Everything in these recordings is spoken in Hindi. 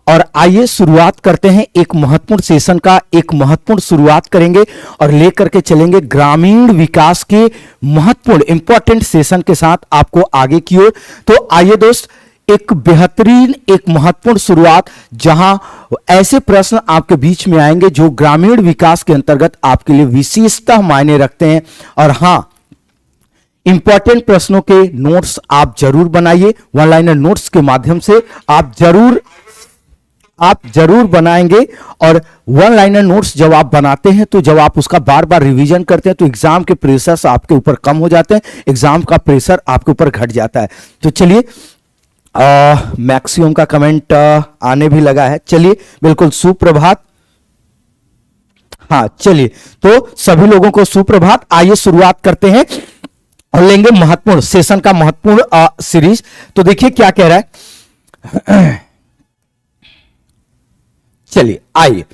और आइए शुरुआत करते हैं एक महत्वपूर्ण सेशन का। एक महत्वपूर्ण शुरुआत करेंगे और लेकर के चलेंगे ग्रामीण विकास के महत्वपूर्ण इंपॉर्टेंट सेशन के साथ आपको आगे की ओर। तो आइए दोस्त, एक बेहतरीन एक महत्वपूर्ण शुरुआत, जहां ऐसे प्रश्न आपके बीच में आएंगे जो ग्रामीण विकास के अंतर्गत आपके लिए विशेषतः मायने रखते हैं। और हां, इंपॉर्टेंट प्रश्नों के नोट्स आप जरूर बनाइए। वन लाइनर नोट्स के माध्यम से आप जरूर बनाएंगे। और वन लाइनर नोट्स जब आप बनाते हैं तो जब आप उसका बार बार रिवीजन करते हैं तो एग्जाम के प्रेशर आपके ऊपर कम हो जाते हैं, एग्जाम का प्रेशर आपके ऊपर घट जाता है। तो चलिए, मैक्सिमम का कमेंट आने भी लगा है। चलिए, बिल्कुल सुप्रभात। हाँ चलिए, तो सभी लोगों को सुप्रभात। आइए शुरुआत करते हैं और लेंगे महत्वपूर्ण सेशन का महत्वपूर्ण सीरीज। तो देखिए क्या कह रहा है। चलिए आइए,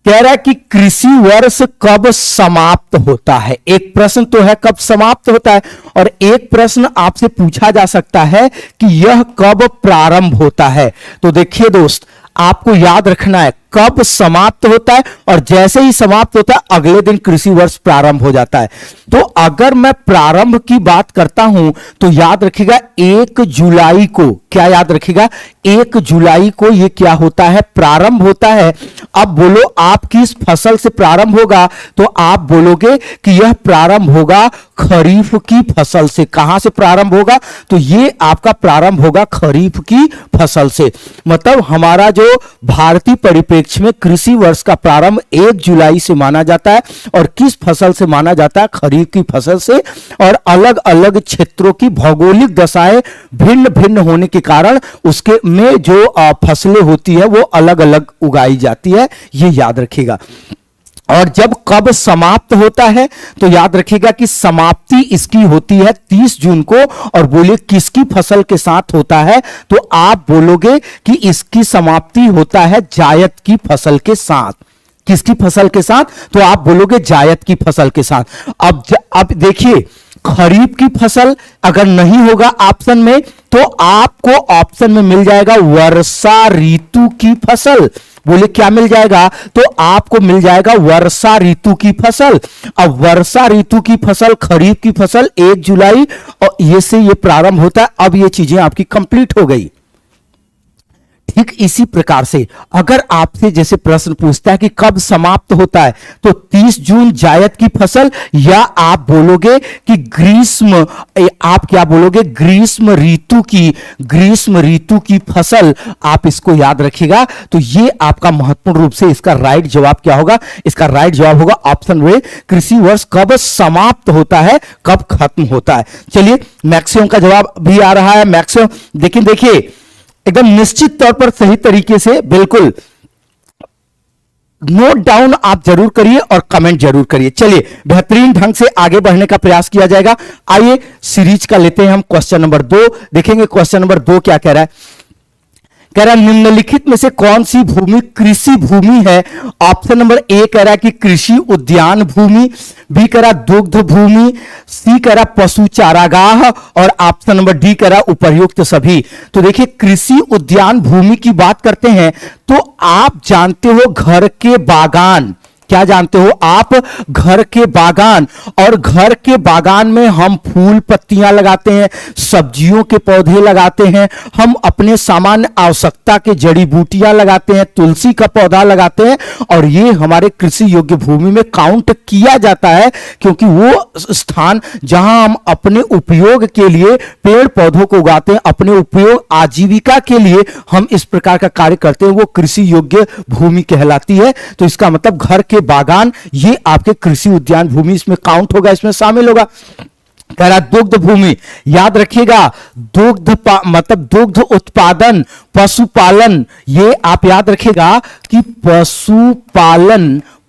कह रहा है कि कृषि वर्ष कब समाप्त होता है। एक प्रश्न तो है कब समाप्त होता है, और एक प्रश्न आपसे पूछा जा सकता है कि यह कब प्रारंभ होता है। तो देखिए दोस्त, आपको याद रखना है कब समाप्त होता है, और जैसे ही समाप्त होता है अगले दिन कृषि वर्ष प्रारंभ हो जाता है। तो अगर मैं प्रारंभ की बात करता हूं तो याद रखिएगा 1 जुलाई को, क्या याद रखिएगा, 1 जुलाई को यह क्या होता है, प्रारंभ होता है। अब बोलो आप किस फसल से प्रारंभ होगा, तो आप बोलोगे कि यह प्रारंभ होगा खरीफ की फसल से। कहां से प्रारंभ होगा, तो यह आपका प्रारंभ होगा खरीफ की फसल से। मतलब हमारा जो भारतीय परिप्रेक्ष्य में कृषि वर्ष का प्रारंभ 1 जुलाई से माना जाता है, और किस फसल से माना जाता है, खरीफ की फसल से। और अलग अलग क्षेत्रों की भौगोलिक दशाएं भिन्न भिन्न होने के कारण उसके में जो फसलें होती है वो अलग अलग उगाई जाती है, ये याद रखिएगा। और जब कब समाप्त होता है तो याद रखिएगा कि समाप्ति इसकी होती है 30 जून को। और बोलिए किसकी फसल के साथ होता है, तो आप बोलोगे कि इसकी समाप्ति होता है जायद की फसल के साथ। किसकी फसल के साथ, तो आप बोलोगे जायद की फसल के साथ। अब देखिए, खरीफ की फसल अगर नहीं होगा ऑप्शन में, तो आपको ऑप्शन में मिल जाएगा वर्षा ऋतु की फसल। बोले क्या मिल जाएगा, तो आपको मिल जाएगा वर्षा ऋतु की फसल। अब वर्षा ऋतु की फसल, खरीफ की फसल 1 जुलाई और ये से ये प्रारंभ होता है। अब ये चीजें आपकी कंप्लीट हो गई। ठीक इसी प्रकार से अगर आपसे जैसे प्रश्न पूछता है कि कब समाप्त होता है, तो 30 जून जायद की फसल, या आप बोलोगे कि आप क्या बोलोगे, ग्रीष्म ऋतु की फसल। आप इसको याद रखिएगा। तो ये आपका महत्वपूर्ण रूप से इसका राइट जवाब क्या होगा, इसका राइट जवाब होगा ऑप्शन वे, कृषि वर्ष कब समाप्त होता है, कब खत्म होता है। चलिए, मैक्सिमम का जवाब भी आ रहा है। मैक्सिमम देखिए एकदम निश्चित तौर पर सही तरीके से बिल्कुल नोट डाउन आप जरूर करिए और कमेंट जरूर करिए। चलिए, बेहतरीन ढंग से आगे बढ़ने का प्रयास किया जाएगा। आइए सीरीज का लेते हैं हम क्वेश्चन नंबर 2। देखेंगे क्वेश्चन नंबर 2 क्या कह रहा है। कह रहा है निम्नलिखित में से कौन सी भूमि कृषि भूमि है। ऑप्शन नंबर ए कह रहा है कि कृषि उद्यान भूमि, बी कह रहा दुग्ध भूमि, सी कह रहा पशु चारागाह, और ऑप्शन नंबर डी कह रहा उपर्युक्त सभी। तो देखिए, कृषि उद्यान भूमि की बात करते हैं तो आप जानते हो घर के बागान, क्या जानते हो आप, घर के बागान। और घर के बागान में हम फूल पत्तियां लगाते हैं, सब्जियों के पौधे लगाते हैं, हम अपने सामान्य आवश्यकता के जड़ी बूटियां लगाते हैं, तुलसी का पौधा लगाते हैं। और ये हमारे कृषि योग्य भूमि में काउंट किया जाता है, क्योंकि वो स्थान जहां हम अपने उपयोग के लिए पेड़ पौधों को उगाते हैं, अपने उपयोग आजीविका के लिए हम इस प्रकार का कार्य करते हैं, वो कृषि योग्य भूमि कहलाती है। तो इसका मतलब घर के बागान ये आपके कृषि उद्यान भूमि इसमें काउंट होगा, इसमें शामिल होगा। कह रहा दुग्ध भूमि, याद रखिएगा मतलब दुग्ध उत्पादन, पशुपालन, ये आप याद रखिएगा कि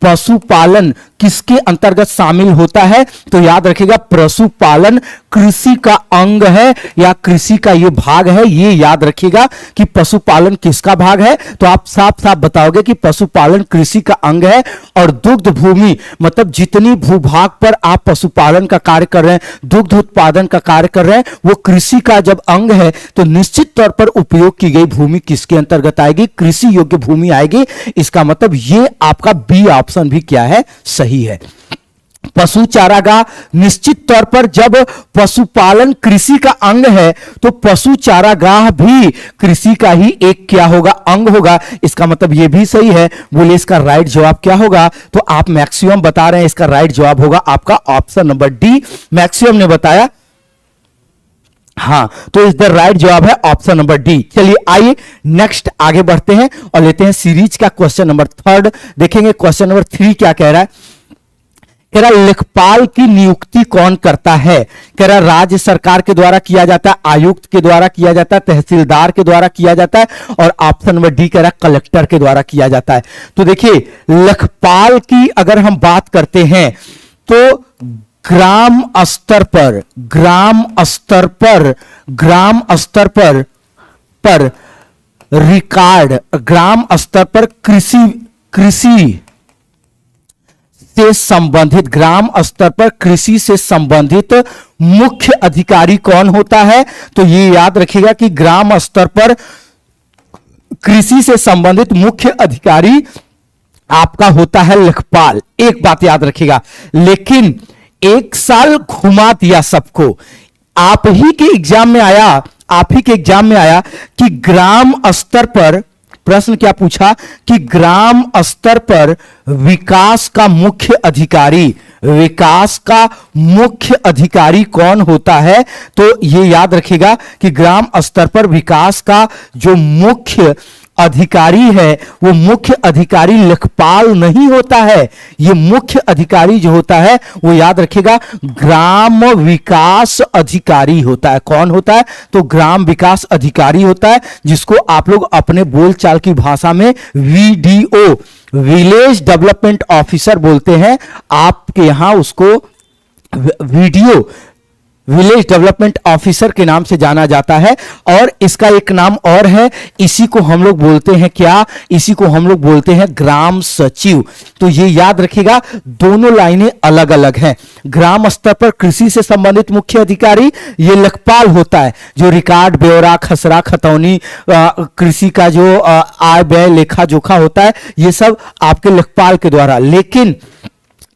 पशुपालन किसके अंतर्गत शामिल होता है? तो याद रखिएगा पशुपालन कृषि का अंग है या कृषि का ये भाग है। ये याद रखिएगा कि पशुपालन किसका भाग है, तो आप साफ साफ बताओगे कि पशुपालन कृषि का अंग है। और दुग्ध भूमि मतलब जितनी भूभाग पर आप पशुपालन का कार्य कर रहे हैं, दुग्ध उत्पादन का कार्य कर रहे हैं, वो कृषि का जब अंग है तो निश्चित तौर पर उपयोग की गई भूमि किसके अंतर्गत आएगी? कृषि योग्य भूमि आएगी। इसका मतलब ये आपका बी ऑप्शन भी क्या है? सही है। पशु चारागाह निश्चित तौर पर जब पशुपालन कृषि का अंग है तो पशु चारागाह भी कृषि का ही एक क्या होगा? अंग होगा। इसका मतलब ये भी सही है। बोले इसका राइट जवाब क्या होगा? तो आप मैक्सिमम बता रहे हैं इसका राइट जवाब होगा आपका ऑप्शन नंबर डी। मैक्सिमम ने बताया हाँ, तो इस द राइट जवाब है ऑप्शन नंबर डी। चलिए आइए नेक्स्ट आगे बढ़ते हैं और लेते हैं सीरीज का क्वेश्चन नंबर 3। देखेंगे क्वेश्चन नंबर 3 क्या कह रहा है। कह रहा लेखपाल की नियुक्ति कौन करता है? कह रहा राज्य सरकार के द्वारा किया जाता है, आयुक्त के द्वारा किया जाता है, तहसीलदार के द्वारा किया जाता है, और ऑप्शन नंबर डी कह रहा कलेक्टर के द्वारा किया जाता है। तो देखिए लेखपाल की अगर हम बात करते हैं तो ग्राम स्तर पर रिकॉर्ड, ग्राम स्तर पर कृषि से संबंधित, ग्राम स्तर पर कृषि से संबंधित मुख्य अधिकारी कौन होता है? तो ये याद रखिएगा कि ग्राम स्तर पर कृषि से संबंधित मुख्य अधिकारी आपका होता है लेखपाल। एक बात याद रखिएगा, लेकिन एक साल घुमा दिया सबको। आप ही के एग्जाम में आया कि ग्राम स्तर पर, प्रश्न क्या पूछा कि ग्राम स्तर पर विकास का मुख्य अधिकारी कौन होता है? तो ये याद रखिएगा कि ग्राम स्तर पर विकास का जो मुख्य अधिकारी है वो मुख्य अधिकारी लेखपाल नहीं होता है। ये मुख्य अधिकारी जो होता है वो याद रखिएगा ग्राम विकास अधिकारी होता है। कौन होता है? तो ग्राम विकास अधिकारी होता है, जिसको आप लोग अपने बोलचाल की भाषा में वीडीओ, विलेज डेवलपमेंट ऑफिसर बोलते हैं। आपके यहां उसको विलेज डेवलपमेंट ऑफिसर के नाम से जाना जाता है। और इसका एक नाम और है, इसी को हम लोग बोलते हैं क्या? इसी को हम लोग बोलते हैं ग्राम सचिव। तो ये याद रखिएगा दोनों लाइनें अलग अलग हैं। ग्राम स्तर पर कृषि से संबंधित मुख्य अधिकारी ये लेखपाल होता है, जो रिकॉर्ड, ब्यौरा, खसरा, खतौनी, कृषि का जो आय व्यय लेखा जोखा होता है, ये सब आपके लेखपाल के द्वारा। लेकिन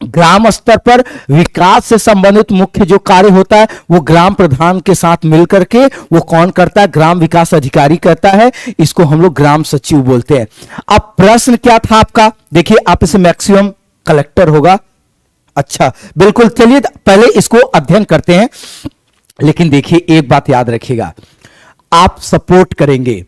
ग्राम स्तर पर विकास से संबंधित मुख्य जो कार्य होता है वो ग्राम प्रधान के साथ मिलकर के वो कौन करता है? ग्राम विकास अधिकारी करता है। इसको हम लोग ग्राम सचिव बोलते हैं। अब प्रश्न क्या था आपका? देखिए आप इसे मैक्सिमम कलेक्टर होगा। अच्छा बिल्कुल, चलिए पहले इसको अध्ययन करते हैं। लेकिन देखिए एक बात याद रखिएगा, आप सपोर्ट करेंगे,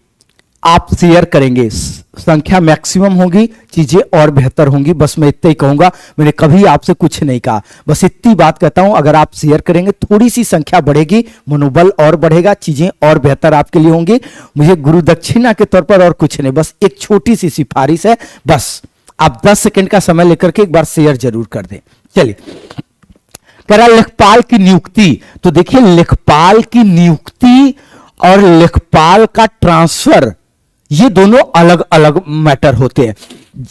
आप शेयर करेंगे, संख्या मैक्सिमम होगी, चीजें और बेहतर होंगी। बस मैं इतना ही कहूंगा, मैंने कभी आपसे कुछ नहीं कहा, बस इतनी बात कहता हूं। अगर आप शेयर करेंगे थोड़ी सी संख्या बढ़ेगी, मनोबल और बढ़ेगा, चीजें और बेहतर आपके लिए होंगी। मुझे गुरु दक्षिणा के तौर पर और कुछ नहीं, बस एक छोटी सी सिफारिश है। बस आप 10 सेकंड का समय लेकर के एक बार शेयर जरूर कर दें। चलिए कह रहा लेखपाल की नियुक्ति। तो देखिए लेखपाल की नियुक्ति और लेखपाल का ट्रांसफर ये दोनों अलग अलग मैटर होते हैं।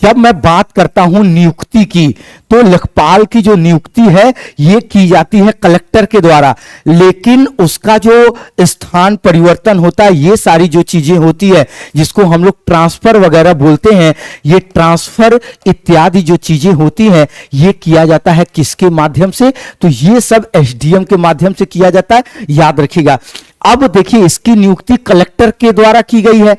जब मैं बात करता हूं नियुक्ति की, तो लेखपाल की जो नियुक्ति है ये की जाती है कलेक्टर के द्वारा, लेकिन उसका जो स्थान परिवर्तन होता है, ये सारी जो चीजें होती है जिसको हम लोग ट्रांसफर वगैरह बोलते हैं, ये ट्रांसफर इत्यादि जो चीजें होती हैं ये किया जाता है किसके माध्यम से? तो ये सब एसडीएम के माध्यम से किया जाता है, याद रखिएगा। अब देखिए इसकी नियुक्ति कलेक्टर के द्वारा की गई है।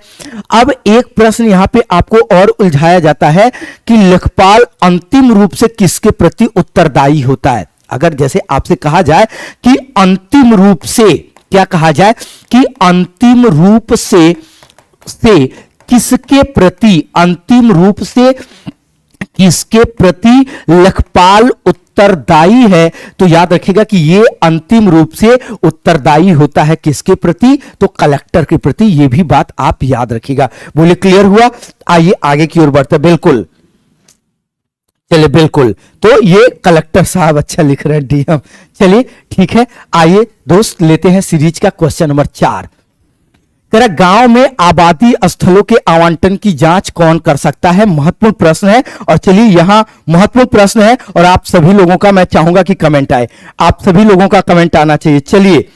अब एक प्रश्न यहां पे आपको और उलझाया जाता है कि लेखपाल अंतिम रूप से किसके प्रति उत्तरदायी होता है? अगर जैसे आपसे कहा जाए कि अंतिम रूप से, क्या कहा जाए कि अंतिम रूप से किसके प्रति, अंतिम रूप से किसके प्रति लेखपाल उत्तरदायी है? तो याद रखिएगा कि ये अंतिम रूप से उत्तरदायी होता है किसके प्रति? तो कलेक्टर के प्रति। ये भी बात आप याद रखिएगा। बोले क्लियर हुआ? आइए आगे की ओर बढ़ते। बिल्कुल चलिए बिल्कुल, तो ये कलेक्टर साहब अच्छा लिख रहे हैं, डीएम। चलिए ठीक है, आइए दोस्त लेते हैं सीरीज का क्वेश्चन नंबर 4। कह रहा गांव में आबादी स्थलों के आवंटन की जांच कौन कर सकता है? महत्वपूर्ण प्रश्न है। और चलिए यहां महत्वपूर्ण प्रश्न है और आप सभी लोगों का मैं चाहूंगा कि कमेंट आए, आप सभी लोगों का कमेंट आना चाहिए। चलिए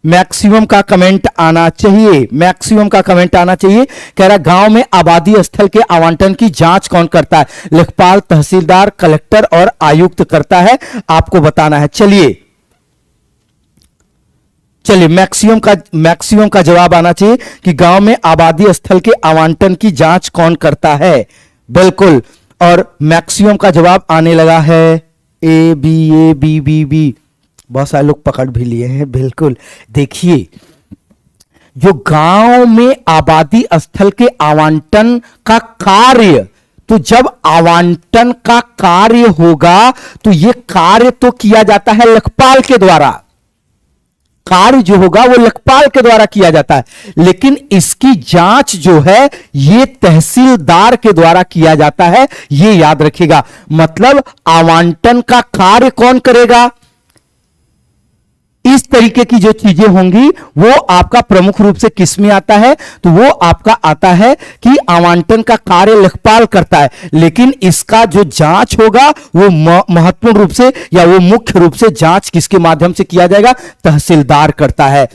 मैक्सिमम का कमेंट आना चाहिए, मैक्सिमम का कमेंट आना चाहिए। कह रहा गांव में आबादी स्थल के आवंटन की जांच कौन करता है? लेखपाल, तहसीलदार, कलेक्टर और आयुक्त करता है, आपको बताना है। चलिए मैक्सिमम का जवाब आना चाहिए कि गांव में आबादी स्थल के आवंटन की जांच कौन करता है। बिल्कुल, और मैक्सिमम का जवाब आने लगा है ए बी। बहुत सारे लोग पकड़ भी लिए हैं। बिल्कुल, देखिए जो गांव में आबादी स्थल के आवंटन का कार्य, तो जब आवंटन का कार्य होगा तो यह कार्य तो किया जाता है लेखपाल के द्वारा, कार्य जो होगा वो लेखपाल के द्वारा किया जाता है, लेकिन इसकी जांच जो है ये तहसीलदार के द्वारा किया जाता है, ये याद रखिएगा। मतलब आवंटन का कार्य कौन करेगा? इस तरीके की जो चीजें होंगी वो आपका प्रमुख रूप से किस में आता है? तो वो आपका आता है कि आवंटन का कार्य लेखपाल करता है, लेकिन इसका जो जांच होगा वो महत्वपूर्ण रूप से या वो मुख्य रूप से जांच किसके माध्यम से किया जाएगा? तहसीलदार करता है।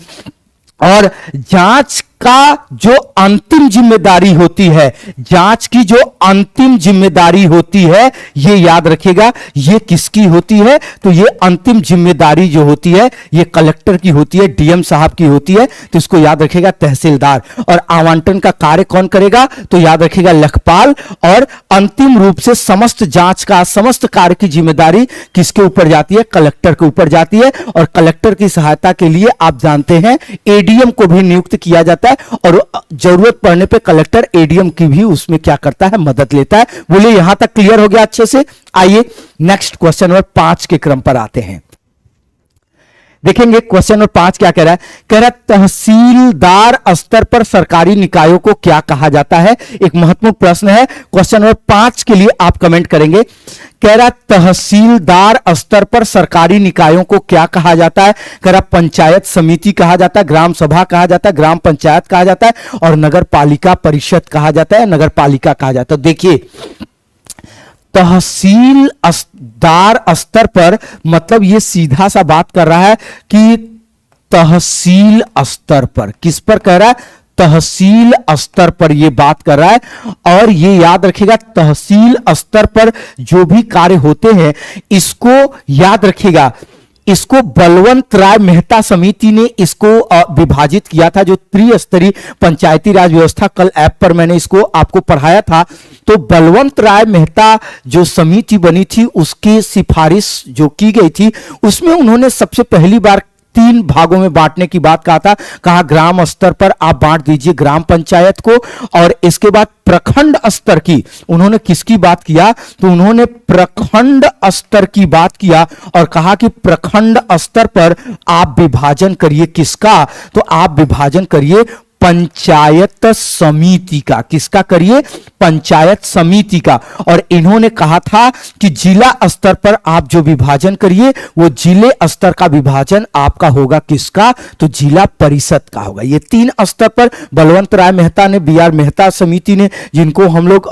और जांच का जो अंतिम जिम्मेदारी होती है, जांच की जो अंतिम जिम्मेदारी होती है, ये याद रखिएगा, ये किसकी होती है? तो ये अंतिम जिम्मेदारी जो होती है ये कलेक्टर की होती है, डीएम साहब की होती है, तो इसको याद रखिएगा तहसीलदार। और आवंटन का कार्य कौन करेगा? तो याद रखिएगा लेखपाल। और अंतिम रूप से समस्त जांच का, समस्त कार्य की जिम्मेदारी किसके ऊपर जाती है? कलेक्टर के ऊपर जाती है। और कलेक्टर की सहायता के लिए आप जानते हैं एडीएम को भी नियुक्त किया जाता है, और जरूरत पड़ने पे कलेक्टर एडीएम की भी उसमें क्या करता है? मदद लेता है। बोलिए यहां तक क्लियर हो गया अच्छे से? आइए नेक्स्ट क्वेश्चन नंबर 5 के क्रम पर आते हैं। देखेंगे क्वेश्चन नंबर 5 क्या कह रहा है। कह रहा है तहसीलदार स्तर पर सरकारी निकायों को क्या कहा जाता है? एक महत्वपूर्ण प्रश्न है। क्वेश्चन नंबर 5 के लिए आप कमेंट करेंगे। कह रहा तहसीलदार स्तर पर सरकारी निकायों को क्या कहा जाता है? कह रहा पंचायत समिति कहा जाता है, ग्राम सभा कहा जाता है, ग्राम पंचायत कहा जाता है, और नगर पालिका परिषद कहा जाता है, नगर पालिका कहा जाता है। देखिए तहसीलदार स्तर पर मतलब ये सीधा सा बात कर रहा है कि तहसील स्तर पर, किस पर कह रहा है? तहसील स्तर पर ये बात कर रहा है। और ये याद रखिएगा तहसील स्तर पर जो भी कार्य होते हैं इसको याद रखिएगा, इसको बलवंत राय मेहता समिति ने इसको विभाजित किया था, जो त्रिस्तरीय पंचायती राज व्यवस्था, कल ऐप पर मैंने इसको आपको पढ़ाया था। तो बलवंत राय मेहता जो समिति बनी थी उसकी सिफारिश जो की गई थी उसमें उन्होंने सबसे पहली बार 3 भागों में बांटने की बात कहा था। कहा ग्राम स्तर पर आप बांट दीजिए ग्राम पंचायत को, और इसके बाद प्रखंड स्तर की उन्होंने किसकी बात किया? तो उन्होंने प्रखंड स्तर की बात किया और कहा कि प्रखंड स्तर पर आप विभाजन करिए किसका? तो आप विभाजन करिए पंचायत समिति का। किसका करिए? पंचायत समिति का। और इन्होंने कहा था कि जिला स्तर पर आप जो विभाजन करिए वो जिले स्तर का विभाजन आपका होगा किसका? तो जिला परिषद का होगा। ये 3 स्तर पर बलवंत राय मेहता ने, बीआर मेहता समिति ने, जिनको हम लोग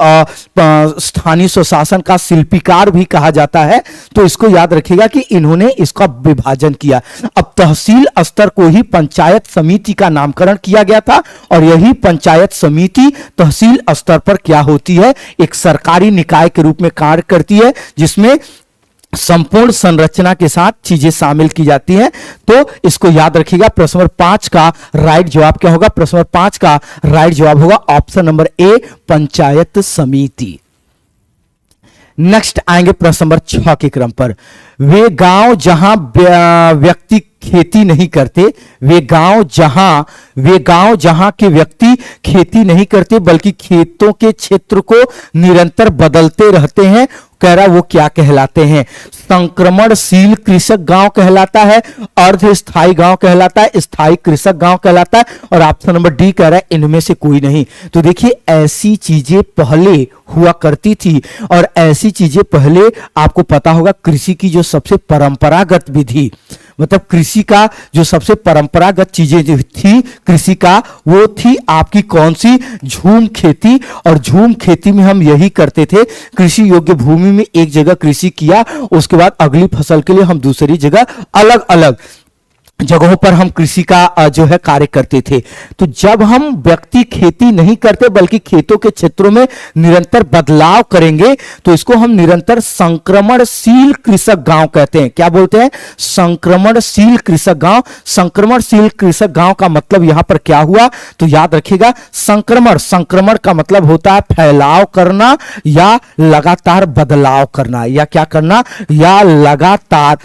स्थानीय स्वशासन का शिल्पीकार भी कहा जाता है, तो इसको याद रखिएगा कि इन्होंने इसका विभाजन किया। अब तहसील स्तर को ही पंचायत समिति का नामकरण किया गया था, और यही पंचायत समिति तहसील स्तर पर क्या होती है? एक सरकारी निकाय के रूप में कार्य करती है, जिसमें संपूर्ण संरचना के साथ चीजें शामिल की जाती हैं। तो इसको याद रखिएगा। प्रश्न नंबर 5 का राइट जवाब क्या होगा? प्रश्न नंबर 5 का राइट जवाब होगा ऑप्शन नंबर ए, पंचायत समिति। नेक्स्ट आएंगे प्रश्न नंबर 6 के क्रम पर। वे गांव जहां व्यक्ति खेती नहीं करते, वे गांव जहां के व्यक्ति खेती नहीं करते बल्कि खेतों के क्षेत्र को निरंतर बदलते रहते हैं, कह रहा वो क्या कहलाते हैं? संक्रमणशील कृषक गांव कहलाता है, अर्ध स्थायी गांव कहलाता है, स्थायी कृषक गांव कहलाता है, और ऑप्शन नंबर डी कह रहा है इनमें से कोई नहीं। तो देखिए ऐसी चीजें पहले हुआ करती थी, और ऐसी चीजें पहले आपको पता होगा कृषि की जो सबसे परंपरागत विधि, मतलब कृषि का जो सबसे परंपरागत चीजें जो थी कृषि का, वो थी आपकी कौन सी? झूम खेती। और झूम खेती में हम यही करते थे, कृषि योग्य भूमि में एक जगह कृषि किया, उसके बाद अगली फसल के लिए हम दूसरी जगह अलग अलग जगहों पर हम कृषि का जो है कार्य करते थे। तो जब हम व्यक्ति खेती नहीं करते बल्कि खेतों के क्षेत्रों में निरंतर बदलाव करेंगे तो इसको हम निरंतर संक्रमणशील कृषक गांव कहते हैं। क्या बोलते हैं? संक्रमणशील कृषक गांव। संक्रमणशील कृषक गांव का मतलब यहां पर क्या हुआ? तो याद रखिएगा, संक्रमण का मतलब होता है फैलाव करना या लगातार बदलाव करना, या क्या करना? या लगातार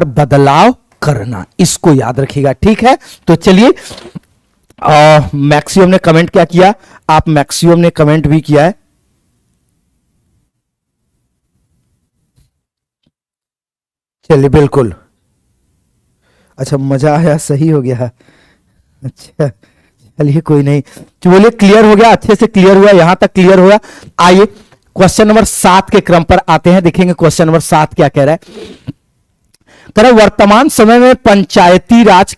बदलाव करना। इसको याद रखिएगा, ठीक है। तो चलिए, मैक्सिमम ने कमेंट क्या किया? आप मैक्सिमम ने कमेंट भी किया है। चलिए बिल्कुल, अच्छा मजा आया, सही हो गया, अच्छा चलिए कोई नहीं। तो बोलिए क्लियर हो गया, अच्छे से क्लियर हुआ, यहां तक क्लियर हुआ। आइए क्वेश्चन नंबर 7 के क्रम पर आते हैं, देखेंगे क्वेश्चन नंबर 7 क्या कह रहा है। कह रहा वर्तमान समय में पंचायती राज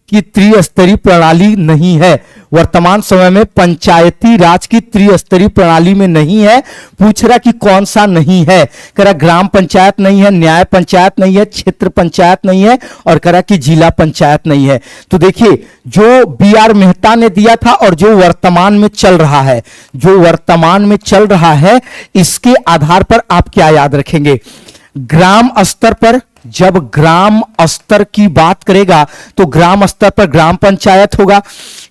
की त्रिस्तरीय प्रणाली नहीं है। वर्तमान समय में पंचायती राज की त्रिस्तरीय प्रणाली में नहीं है। पूछ रहा कि कौन सा नहीं है? कह रहा ग्राम पंचायत नहीं है, न्याय पंचायत नहीं है, क्षेत्र पंचायत नहीं है, और कह रहा कि जिला पंचायत नहीं है। तो देखिए जो बी.आर. मेहता ने दिया था और जो वर्तमान में चल रहा है, इसके आधार पर आप क्या याद रखेंगे? ग्राम स्तर पर, जब ग्राम स्तर की बात करेगा तो ग्राम स्तर पर ग्राम पंचायत होगा।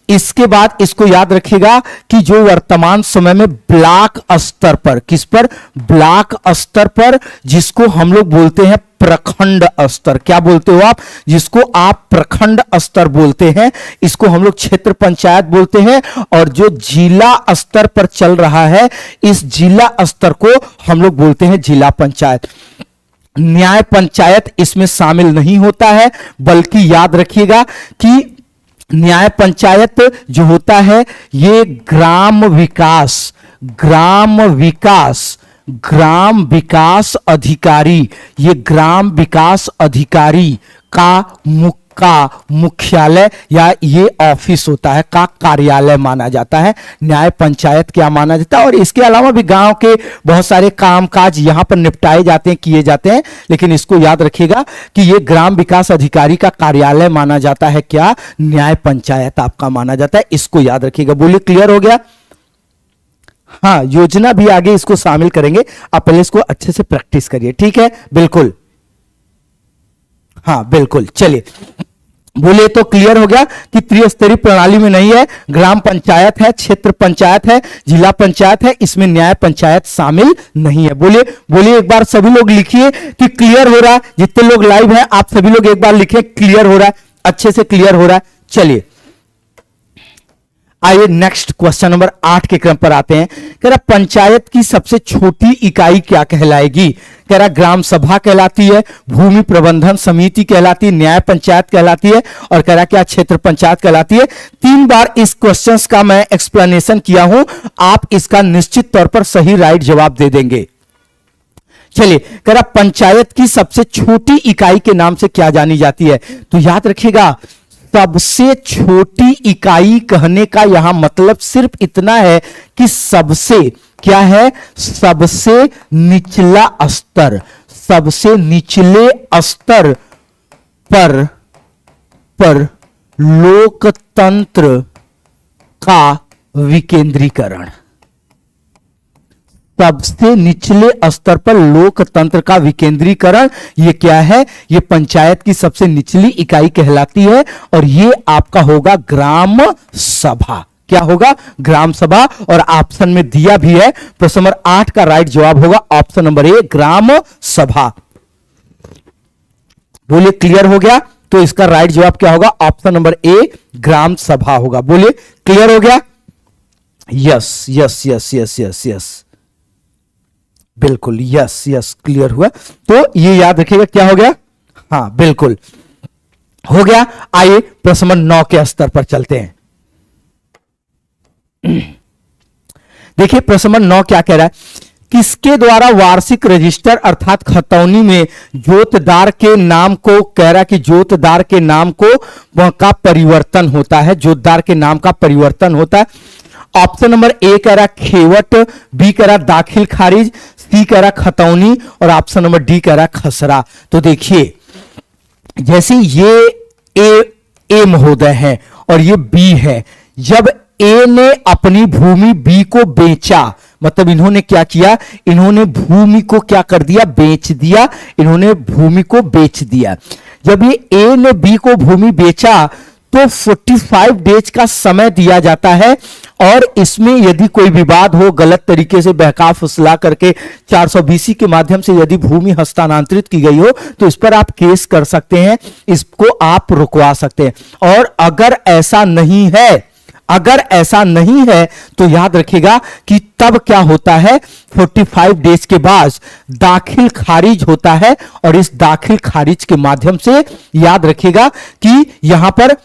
इसके बाद इसको याद रखिएगा कि जो वर्तमान समय में ब्लॉक स्तर पर, किस पर? ब्लॉक स्तर पर, जिसको हम लोग बोलते हैं प्रखंड स्तर। क्या बोलते हो आप? जिसको आप प्रखंड स्तर बोलते हैं, इसको हम लोग क्षेत्र पंचायत बोलते हैं। और जो जिला स्तर पर चल रहा है, इस जिला स्तर को हम लोग बोलते हैं जिला पंचायत। न्याय पंचायत इसमें शामिल नहीं होता है, बल्कि याद रखिएगा कि न्याय पंचायत जो होता है ये ग्राम विकास अधिकारी, ये ग्राम विकास अधिकारी का मुख्यालय या ये ऑफिस होता है, का कार्यालय माना जाता है। न्याय पंचायत क्या माना जाता है? और इसके अलावा भी गांव के बहुत सारे कामकाज यहां पर निपटाए जाते हैं, किए जाते हैं, लेकिन इसको याद रखिएगा कि ये ग्राम विकास अधिकारी का कार्यालय माना जाता है। क्या? न्याय पंचायत आपका माना जाता है। इसको याद रखिएगा। बोलिए क्लियर हो गया? हाँ, योजना भी आगे इसको शामिल करेंगे, आप पहले इसको अच्छे से प्रैक्टिस करिए, ठीक है? बिल्कुल, हाँ बिल्कुल। चलिए बोले तो क्लियर हो गया कि त्रिस्तरीय प्रणाली में नहीं है। ग्राम पंचायत है, क्षेत्र पंचायत है, जिला पंचायत है, इसमें न्याय पंचायत शामिल नहीं है। बोलिए एक बार सभी लोग लिखिए कि क्लियर हो रहा है। जितने लोग लाइव हैं आप सभी लोग एक बार लिखिए क्लियर हो रहा है, अच्छे से क्लियर हो रहा है। चलिए आइए नेक्स्ट क्वेश्चन नंबर 8 के क्रम पर आते हैं। कह रहा पंचायत की सबसे छोटी इकाई क्या कहलाएगी? कह रहा ग्राम सभा कहलाती है, भूमि प्रबंधन समिति कहलाती है, न्याय पंचायत कहलाती है, और कह रहा क्या? क्षेत्र पंचायत कहलाती है। 3 बार इस क्वेश्चन का मैं एक्सप्लेनेशन किया हूं, आप इसका निश्चित तौर पर सही राइट जवाब दे देंगे। चलिए, कह रहा पंचायत की सबसे छोटी इकाई के नाम से क्या जानी जाती है? तो याद रखिएगा, सबसे छोटी इकाई कहने का यहां मतलब सिर्फ इतना है कि सबसे क्या है? सबसे निचला स्तर, सबसे निचले स्तर पर लोकतंत्र का विकेंद्रीकरण। सबसे निचले स्तर पर लोकतंत्र का विकेंद्रीकरण, ये क्या है? ये पंचायत की सबसे निचली इकाई कहलाती है, और ये आपका होगा ग्राम सभा। क्या होगा? ग्राम सभा। और ऑप्शन में दिया भी है, प्रश्न नंबर 8 का राइट जवाब होगा ऑप्शन नंबर ए, ग्राम सभा। बोलिए क्लियर हो गया? तो इसका राइट जवाब क्या होगा? ऑप्शन नंबर ए ग्राम सभा होगा। बोलिए क्लियर हो गया? Yes yes yes yes yes yes, बिल्कुल यस यस, क्लियर हुआ। तो ये याद रखिएगा क्या हो गया? हाँ बिल्कुल हो गया। आइए प्रश्न नंबर 9 के स्तर पर चलते हैं। देखिए प्रश्न नंबर 9 क्या कह रहा है? किसके द्वारा वार्षिक रजिस्टर अर्थात खतौनी में जोतदार के नाम को, कह रहा है कि जोतदार के नाम को का परिवर्तन होता है, जोतदार के नाम का परिवर्तन होता है। ऑप्शन नंबर ए कह रहा खेवट, बी कह रहा दाखिल खारिज, सी कह रहा खतौनी और ऑप्शन नंबर डी कह रहा खसरा। तो देखिए जैसे ये ए महोदय है और ये बी है, जब ए ने अपनी भूमि बी को बेचा, मतलब इन्होंने क्या किया, इन्होंने भूमि को क्या कर दिया, बेच दिया, इन्होंने भूमि को बेच दिया। जब ये ए ने बी को भूमि बेचा तो 45 डेज का समय दिया जाता है और इसमें यदि कोई विवाद हो, गलत तरीके से बहका फुसला करके 420 के माध्यम से यदि भूमि हस्तांतरित की गई हो तो इस पर आप केस कर सकते हैं, इसको आप रुकवा सकते हैं। और अगर ऐसा नहीं है, अगर ऐसा नहीं है तो याद रखिएगा कि तब क्या होता है, 45 डेज के बाद दाखिल खारिज होता है और इस दाखिल खारिज के माध्यम से याद रखिएगा कि यहां पर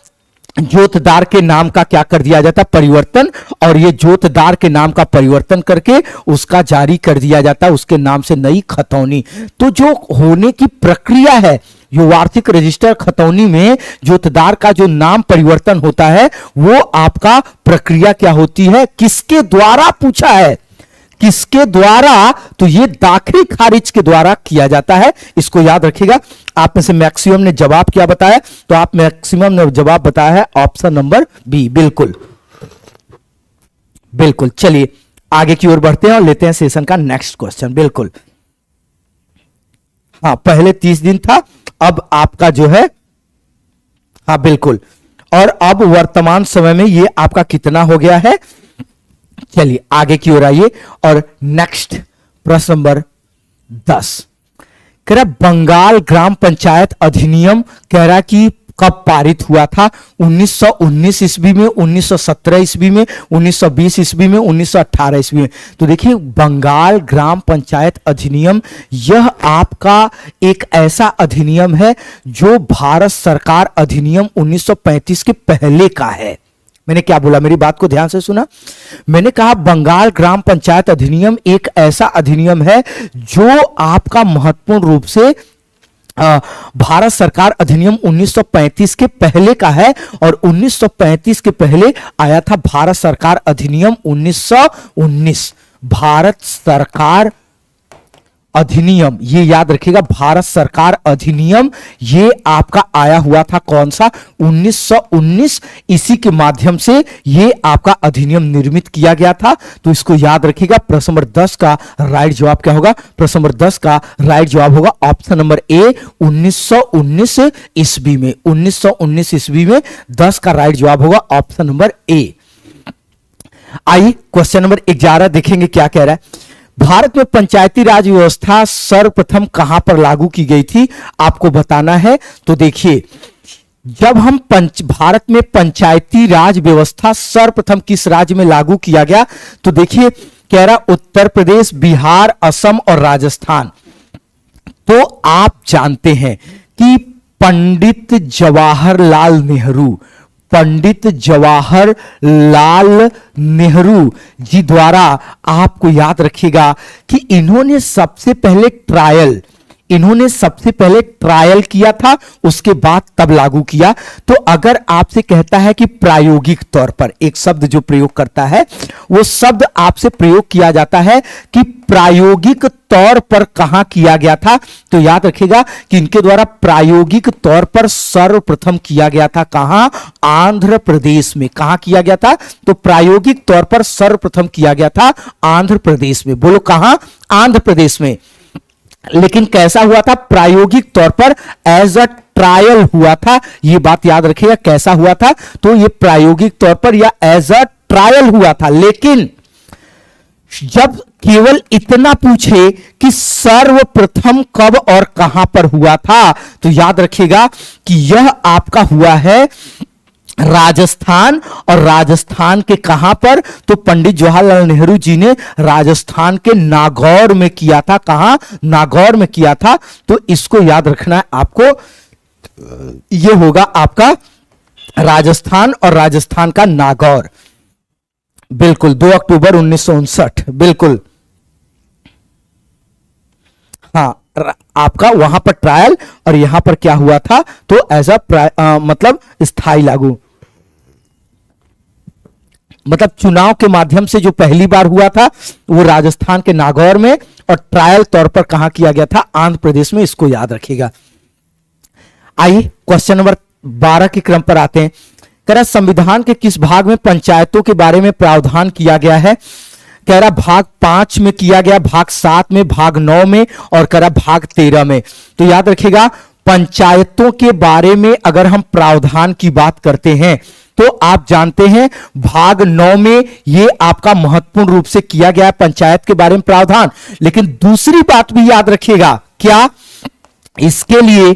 जोतदार के नाम का क्या कर दिया जाता है, परिवर्तन, और ये जोतदार के नाम का परिवर्तन करके उसका जारी कर दिया जाता है उसके नाम से नई खतौनी। तो जो होने की प्रक्रिया है, जो वार्षिक रजिस्टर खतौनी में जोतदार का जो नाम परिवर्तन होता है वो आपका प्रक्रिया क्या होती है, किसके द्वारा पूछा है, किसके द्वारा? तो ये दाखिल खारिज के द्वारा किया जाता है, इसको याद रखिएगा। आप में से मैक्सिमम ने जवाब क्या बताया? तो आप मैक्सिमम ने जवाब बताया है ऑप्शन नंबर बी। बिल्कुल बिल्कुल, चलिए आगे की ओर बढ़ते हैं और लेते हैं सेशन का नेक्स्ट क्वेश्चन। बिल्कुल हाँ, पहले 30 दिन था, अब आपका जो है, हाँ बिल्कुल, और अब वर्तमान समय में ये आपका कितना हो गया है? चलिए आगे की ओर आइए और नेक्स्ट प्रश्न नंबर 10 कह रहा बंगाल ग्राम पंचायत अधिनियम कह रहा कि कब पारित हुआ था? 1919 ईस्वी में, 1917 ईस्वी में, 1920 ईस्वी में, 1918 ईस्वी में। तो देखिए बंगाल ग्राम पंचायत अधिनियम यह आपका एक ऐसा अधिनियम है जो भारत सरकार अधिनियम 1935 के पहले का है। मैंने क्या बोला, मेरी बात को ध्यान से सुना? मैंने कहा बंगाल ग्राम पंचायत अधिनियम एक ऐसा अधिनियम है जो आपका महत्वपूर्ण रूप से भारत सरकार अधिनियम 1935 के पहले का है और 1935 के पहले आया था भारत सरकार अधिनियम 1919। भारत सरकार अधिनियम, ये याद रखिएगा, भारत सरकार अधिनियम ये आपका आया हुआ था कौन सा? 1919। इसी के माध्यम से ये आपका अधिनियम निर्मित किया गया था। तो इसको याद रखिएगा। प्रश्न नंबर 10 का राइट जवाब क्या होगा? प्रश्न नंबर 10 का राइट जवाब होगा ऑप्शन नंबर ए 1919 ईस्वी में। 1919 ईस्वी में 10 का राइट जवाब होगा ऑप्शन नंबर ए। आइए क्वेश्चन नंबर 11 देखेंगे क्या कह रहा है। भारत में पंचायती राज व्यवस्था सर्वप्रथम कहां पर लागू की गई थी, आपको बताना है। तो देखिए जब हम भारत में पंचायती राज व्यवस्था सर्वप्रथम किस राज्य में लागू किया गया, तो देखिए कह रहा उत्तर प्रदेश, बिहार, असम और राजस्थान। तो आप जानते हैं कि पंडित जवाहरलाल नेहरू, पंडित जवाहरलाल नेहरू जी द्वारा, आपको याद रखिएगा कि इन्होंने सबसे पहले ट्रायल किया था, उसके बाद तब लागू किया। तो अगर आपसे कहता है कि प्रायोगिक तौर पर, एक शब्द जो प्रयोग करता है वो शब्द आपसे प्रयोग किया जाता है कि प्रायोगिक तौर पर कहां किया गया था, तो याद रखिएगा कि इनके द्वारा प्रायोगिक तौर पर सर्वप्रथम किया गया था कहां? आंध्र प्रदेश में। कहां किया गया था? तो प्रायोगिक तौर पर सर्वप्रथम किया गया था आंध्र प्रदेश में। बोलो कहां? आंध्र प्रदेश में। लेकिन कैसा हुआ था? प्रायोगिक तौर पर, एज अ ट्रायल हुआ था। यह बात याद रखिएगा, कैसा हुआ था? तो यह प्रायोगिक तौर पर या एज अ ट्रायल हुआ था। लेकिन जब केवल इतना पूछे कि सर्वप्रथम कब और कहां पर हुआ था, तो याद रखिएगा कि यह आपका हुआ है राजस्थान। और राजस्थान के कहां पर, तो पंडित जवाहरलाल नेहरू जी ने राजस्थान के नागौर में किया था। कहां? नागौर में किया था। तो इसको याद रखना है आपको। यह होगा आपका राजस्थान, और राजस्थान का नागौर। बिल्कुल 2 अक्टूबर 1959। बिल्कुल हाँ, आपका वहां पर ट्रायल और यहां पर क्या हुआ था, तो एज अ मतलब स्थायी लागू, मतलब चुनाव के माध्यम से जो पहली बार हुआ था वो राजस्थान के नागौर में, और ट्रायल तौर पर कहां किया गया था, आंध्र प्रदेश में। इसको याद रखिएगा। आइए क्वेश्चन नंबर 12 के क्रम पर आते हैं। कह रहा संविधान के किस भाग में पंचायतों के बारे में प्रावधान किया गया है? कह रहा भाग 5 में किया गया, भाग 7 में, भाग 9 में, और कह रहा भाग 13 में। तो याद रखिएगा पंचायतों के बारे में अगर हम प्रावधान की बात करते हैं तो आप जानते हैं भाग 9 में यह आपका महत्वपूर्ण रूप से किया गया है पंचायत के बारे में प्रावधान। लेकिन दूसरी बात भी याद रखिएगा, क्या? इसके लिए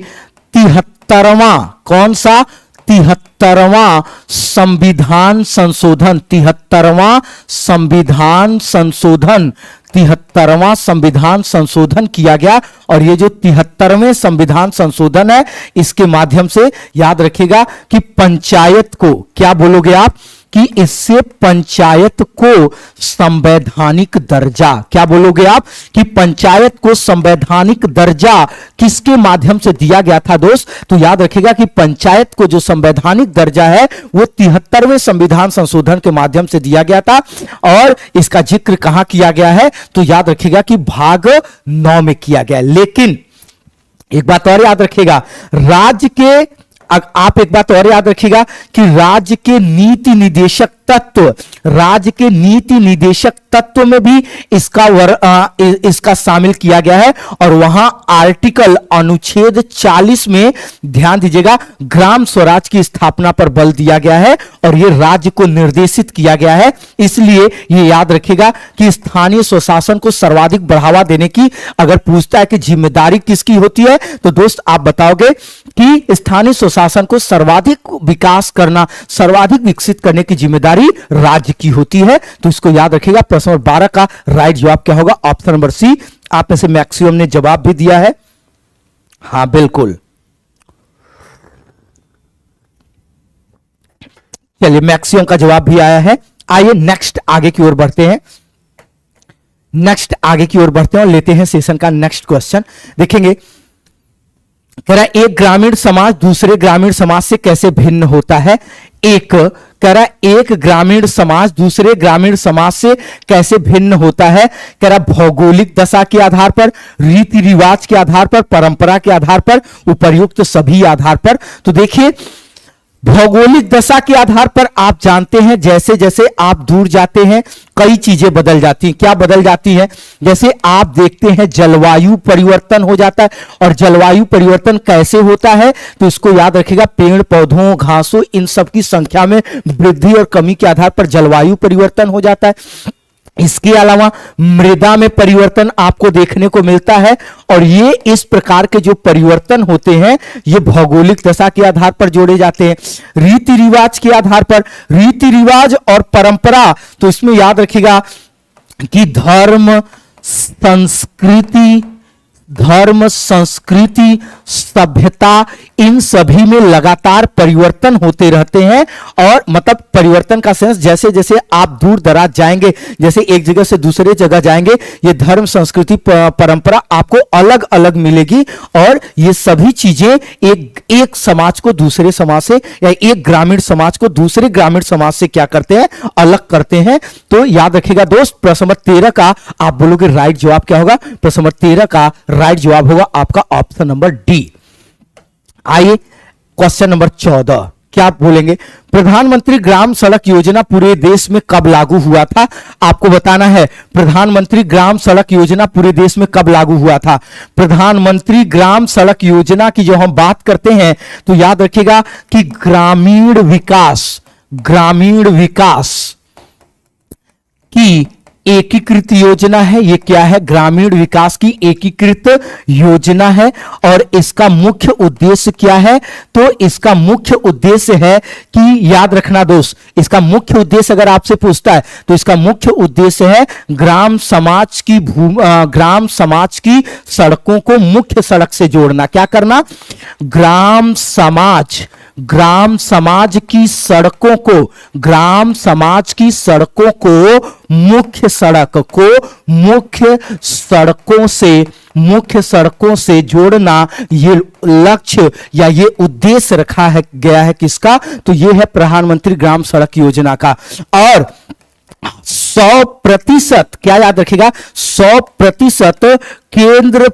73वां, कौन सा? 73वां संविधान संशोधन, 73वां संविधान संशोधन, 73वां संविधान संशोधन किया गया। और ये जो 73वें संविधान संशोधन है, इसके माध्यम से याद रखिएगा कि पंचायत को, क्या बोलोगे आप, कि इससे पंचायत को संवैधानिक दर्जा, क्या बोलोगे आप, कि पंचायत को संवैधानिक दर्जा किसके माध्यम से दिया गया था दोस्त? तो याद रखिएगा कि पंचायत को जो संवैधानिक दर्जा है वो 73वें संविधान संशोधन के माध्यम से दिया गया था। और इसका जिक्र कहां किया गया है? तो याद रखिएगा कि भाग 9 में किया गया। लेकिन एक बात और याद रखिएगा, राज्य के, आप एक बात और याद रखिएगा कि राज्य के नीति निदेशक तत्व, राज्य के नीति निदेशक तत्व में भी इसका शामिल किया गया है। और वहां आर्टिकल अनुच्छेद 40 में ध्यान दीजिएगा ग्राम स्वराज की स्थापना पर बल दिया गया है और यह राज्य को निर्देशित किया गया है। इसलिए यह याद रखिएगा कि स्थानीय स्वशासन को सर्वाधिक बढ़ावा देने की अगर पूछता है कि जिम्मेदारी किसकी होती है, तो दोस्त आप बताओगे कि स्थानीय स्वशासन को सर्वाधिक विकास करना, सर्वाधिक विकसित करने की जिम्मेदारी राज्य की होती है। तो इसको याद रखिएगा। प्रश्न नंबर 12 का राइट जवाब क्या होगा? Option number C. आप में से मैक्सिमम ने जवाब भी दिया है। हां बिल्कुल, चलिए मैक्सिमम का जवाब भी आया है। आइए नेक्स्ट आगे की ओर बढ़ते हैं। नेक्स्ट आगे की ओर बढ़ते हैं और लेते हैं सेशन का नेक्स्ट क्वेश्चन। देखेंगे, कह रहा है एक ग्रामीण समाज दूसरे ग्रामीण समाज से कैसे भिन्न होता है? कह रहा एक ग्रामीण समाज दूसरे ग्रामीण समाज से कैसे भिन्न होता है? कह रहा भौगोलिक दशा के आधार पर, रीति रिवाज के आधार पर, परंपरा के आधार पर, उपर्युक्त सभी आधार पर। तो देखिए भौगोलिक दशा के आधार पर आप जानते हैं जैसे जैसे आप दूर जाते हैं कई चीजें बदल जाती हैं। क्या बदल जाती हैं? जैसे आप देखते हैं जलवायु परिवर्तन हो जाता है। और जलवायु परिवर्तन कैसे होता है? तो इसको याद रखिएगा, पेड़ पौधों, घासों, इन सब की संख्या में वृद्धि और कमी के आधार पर जलवायु परिवर्तन हो जाता है। इसके अलावा मृदा में परिवर्तन आपको देखने को मिलता है। और ये इस प्रकार के जो परिवर्तन होते हैं ये भौगोलिक दशा के आधार पर जोड़े जाते हैं। रीति रिवाज के आधार पर, रीति रिवाज और परंपरा, तो इसमें याद रखिएगा कि धर्म, संस्कृति, सभ्यता, इन सभी में लगातार परिवर्तन होते रहते हैं। और मतलब परिवर्तन का सेंस, जैसे जैसे आप दूर दराज जाएंगे, जैसे एक जगह से दूसरे जगह जाएंगे, ये धर्म, संस्कृति, परंपरा आपको अलग अलग मिलेगी। और ये सभी चीजें एक समाज को दूसरे समाज से, या एक ग्रामीण समाज को दूसरे ग्रामीण समाज से क्या करते हैं? अलग करते हैं। तो याद रखिएगा दोस्त, प्रश्न नंबर 13 का आप बोलोगे राइट जवाब क्या होगा? प्रश्न नंबर 13 का राइट जवाब होगा आपका ऑप्शन नंबर डी। आइए क्वेश्चन नंबर 14, क्या आप बोलेंगे? प्रधानमंत्री ग्राम सड़क योजना पूरे देश में कब लागू हुआ था? आपको बताना है प्रधानमंत्री ग्राम सड़क योजना पूरे देश में कब लागू हुआ था। प्रधानमंत्री ग्राम सड़क योजना की जो हम बात करते हैं तो याद रखिएगा कि ग्रामीण विकास की एकीकृत योजना है। ये क्या है? ग्रामीण विकास की एकीकृत योजना है। और इसका मुख्य उद्देश्य क्या है? तो इसका मुख्य उद्देश्य है कि याद रखना दोस्त, इसका मुख्य उद्देश्य अगर आपसे पूछता है तो इसका मुख्य उद्देश्य है ग्राम समाज की सड़कों को मुख्य सड़क से जोड़ना। क्या करना? ग्राम समाज की सड़कों को मुख्य सड़कों से जोड़ना, ये लक्ष्य या ये उद्देश्य रखा है गया है किसका? तो ये है प्रधानमंत्री ग्राम सड़क योजना का। और 100% क्या याद रखिएगा? 100% केंद्र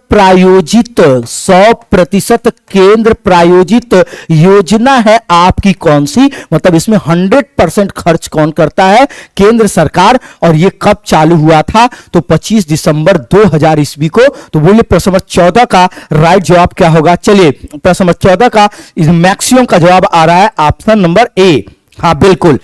प्रायोजित योजना है आपकी कौन सी? मतलब इसमें 100% खर्च कौन करता है? केंद्र सरकार। और ये कब चालू हुआ था? तो 25 दिसंबर 2000 ईस्वी को। तो बोलिए प्रश्न नंबर 14 का राइट जवाब क्या होगा? चलिए प्रश्न नंबर 14 का मैक्सिमम का जवाब आ रहा है ऑप्शन नंबर ए। हाँ बिल्कुल।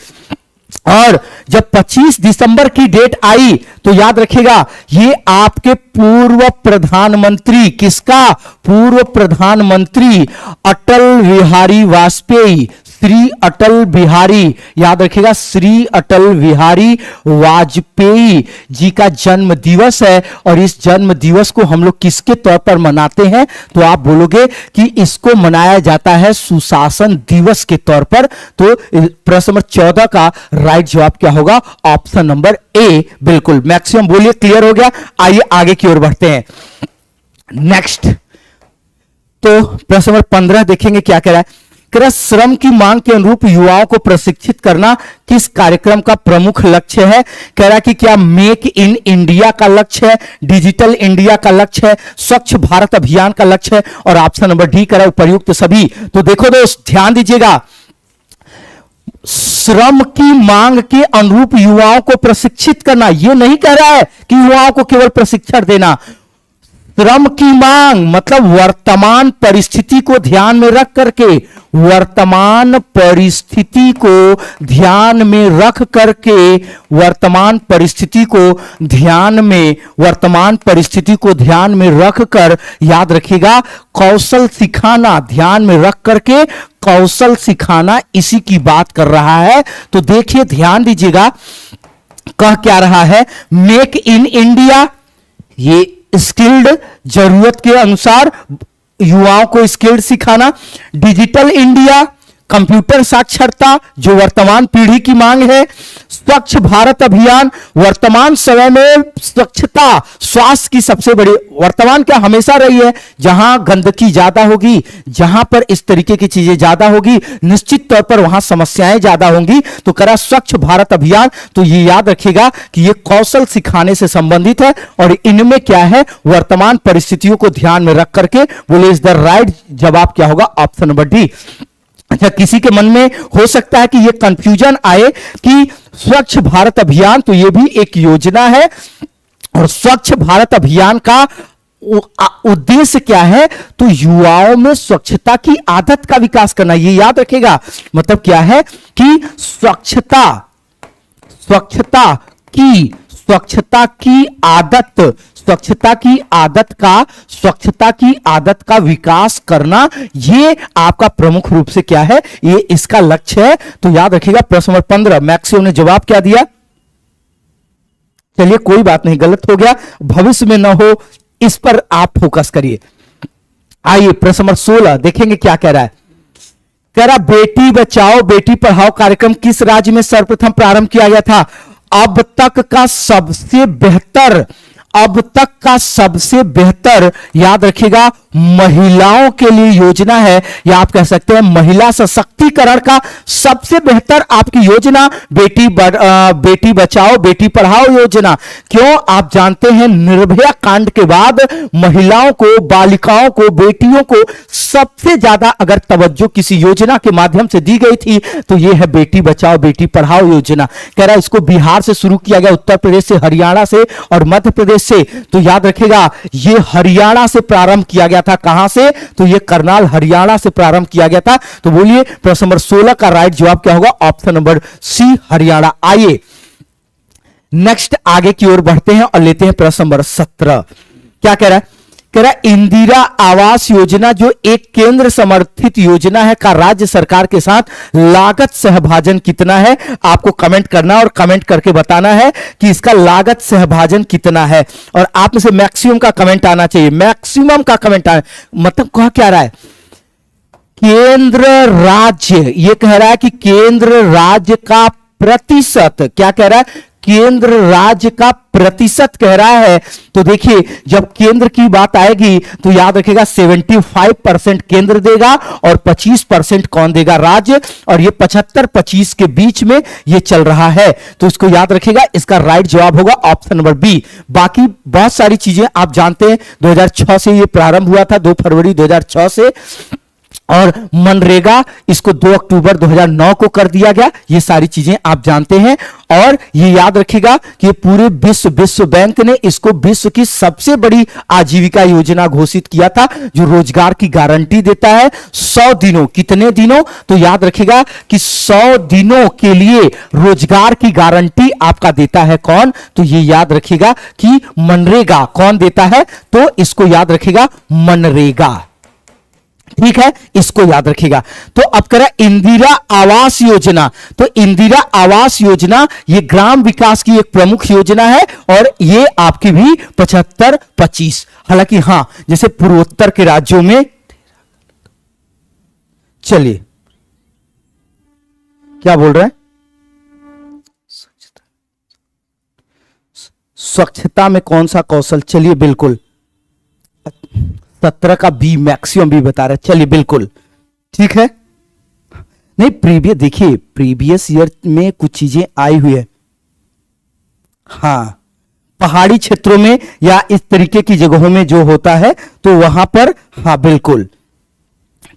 और जब 25 दिसंबर की डेट आई तो याद रखिएगा ये आपके पूर्व प्रधानमंत्री, किसका? पूर्व प्रधानमंत्री अटल बिहारी वाजपेयी, श्री अटल बिहारी, याद रखिएगा श्री अटल बिहारी वाजपेयी जी का जन्म दिवस है। और इस जन्म दिवस को हम लोग किसके तौर पर मनाते हैं? तो आप बोलोगे कि इसको मनाया जाता है सुशासन दिवस के तौर पर। तो प्रश्न नंबर 14 का राइट जवाब क्या होगा? ऑप्शन नंबर ए बिल्कुल। मैक्सिमम बोलिए क्लियर हो गया। आइए आगे की ओर बढ़ते हैं। नेक्स्ट तो प्रश्न नंबर 15 देखेंगे क्या कह रहा है। श्रम की मांग के अनुरूप युवाओं को प्रशिक्षित करना किस कार्यक्रम का प्रमुख लक्ष्य है? कह रहा है कि क्या मेक इन इंडिया का लक्ष्य है, डिजिटल इंडिया का लक्ष्य है, स्वच्छ भारत अभियान का लक्ष्य है, और ऑप्शन नंबर डी कह रहा है उपयुक्त सभी। तो देखो दोस्त ध्यान दीजिएगा, श्रम की मांग के अनुरूप युवाओं को प्रशिक्षित करना, यह नहीं कह रहा है कि युवाओं को केवल प्रशिक्षण देना। श्रम की मांग मतलब वर्तमान परिस्थिति को ध्यान में रख करके, वर्तमान परिस्थिति को ध्यान में रख करके, वर्तमान परिस्थिति को ध्यान में रख कर, याद रखिएगा कौशल सिखाना, ध्यान में रख करके कौशल सिखाना, इसी की बात कर रहा है। तो देखिए ध्यान दीजिएगा कह क्या रहा है, मेक इन इंडिया, ये स्किल्ड, जरूरत के अनुसार युवाओं को स्किल्ड सिखाना, डिजिटल इंडिया कंप्यूटर साक्षरता जो वर्तमान पीढ़ी की मांग है, स्वच्छ भारत अभियान वर्तमान समय में स्वच्छता स्वास्थ्य की सबसे बड़ी वर्तमान क्या हमेशा रही है, जहां गंदगी ज्यादा होगी, जहां पर इस तरीके की चीजें ज्यादा होगी निश्चित तौर पर वहां समस्याएं ज्यादा होंगी। तो करा स्वच्छ भारत अभियान, तो ये याद रखिएगा कि ये कौशल सिखाने से संबंधित है और इनमें क्या है वर्तमान परिस्थितियों को ध्यान में रख करके बोले इज द राइट जवाब क्या होगा ऑप्शन नंबर डी। अच्छा किसी के मन में हो सकता है कि ये कंफ्यूजन आए कि स्वच्छ भारत अभियान तो ये भी एक योजना है और स्वच्छ भारत अभियान का उद्देश्य क्या है, तो युवाओं में स्वच्छता की आदत का विकास करना, ये याद रखेगा। मतलब क्या है कि स्वच्छता की आदत का विकास करना, ये आपका प्रमुख रूप से क्या है, ये इसका लक्ष्य है। तो याद रखिएगा प्रश्न नंबर 15 मैक्सिमम ने जवाब क्या दिया, चलिए कोई बात नहीं गलत हो गया, भविष्य में ना हो इस पर आप फोकस करिए। आइए प्रश्न नंबर 16 देखेंगे क्या कह रहा है। कह रहा बेटी बचाओ बेटी पढ़ाओ कार्यक्रम किस राज्य में सर्वप्रथम प्रारंभ किया गया था? अब तक का सबसे बेहतर याद रखिएगा महिलाओं के लिए योजना है, या आप कह सकते हैं महिला सशक्तिकरण का सबसे बेहतर आपकी योजना बेटी बचाओ बेटी पढ़ाओ योजना। क्यों? आप जानते हैं निर्भया कांड के बाद महिलाओं को, बालिकाओं को, बेटियों को सबसे ज्यादा अगर तवज्जो किसी योजना के माध्यम से दी गई थी तो यह है बेटी बचाओ बेटी पढ़ाओ योजना। कह रहा है इसको बिहार से शुरू किया गया, उत्तर प्रदेश से, हरियाणा से और मध्य प्रदेश से। तो याद रखिएगा यह हरियाणा से प्रारंभ किया गया था। कहां से? तो यह करनाल हरियाणा से प्रारंभ किया गया था। तो बोलिए प्रश्न नंबर 16 का राइट जवाब क्या होगा? Option number C Haryana. आइए नेक्स्ट आगे की ओर बढ़ते हैं और लेते हैं प्रश्न नंबर 17। क्या कह रहा है? कह रहा है इंदिरा आवास योजना जो एक केंद्र समर्थित योजना है का राज्य सरकार के साथ लागत सहभाजन कितना है? आपको कमेंट करना और कमेंट करके बताना है कि इसका लागत सहभाजन कितना है। और आप में से मैक्सिमम का कमेंट आना चाहिए, मैक्सिमम का कमेंट आना। मतलब कहा क्या रहा है? केंद्र राज्य, ये कह रहा है कि केंद्र राज्य का प्रतिशत, क्या कह रहा है? केंद्र राज्य का प्रतिशत कह रहा है। तो देखिए जब केंद्र की बात आएगी तो याद रखेगा 75% केंद्र देगा और 25% कौन देगा? राज्य। और ये 75-25 के बीच में ये चल रहा है, तो इसको याद रखेगा। इसका राइट जवाब होगा ऑप्शन नंबर बी। बाकी बहुत सारी चीजें आप जानते हैं, 2006 से ये प्रारंभ हुआ था, 2 फरवरी 2006 से। और मनरेगा इसको 2 अक्टूबर 2009 को कर दिया गया। ये सारी चीजें आप जानते हैं। और ये याद रखिएगा कि पूरे विश्व बैंक ने इसको विश्व की सबसे बड़ी आजीविका योजना घोषित किया था, जो रोजगार की गारंटी देता है 100 दिनों। कितने दिनों? तो याद रखिएगा कि 100 दिनों के लिए रोजगार की गारंटी आपका देता है कौन? तो ये याद रखिएगा कि मनरेगा कौन देता है? तो इसको याद रखिएगा, मनरेगा। ठीक है, इसको याद रखिएगा। तो अब करें इंदिरा आवास योजना। तो इंदिरा आवास योजना ये ग्राम विकास की एक प्रमुख योजना है और ये आपकी भी 75-25। हालांकि हां, जैसे पूर्वोत्तर के राज्यों में, चलिए क्या बोल रहे हैं? स्वच्छता में कौन सा कौशल? चलिए बिल्कुल 17 का बी, मैक्सिमम बी बता रहे। चलिए बिल्कुल ठीक है। नहीं, देखिए प्रीवियस ईयर में कुछ चीजें आई हुई है। हां, पहाड़ी क्षेत्रों में या इस तरीके की जगहों में जो होता है तो वहां पर, हां बिल्कुल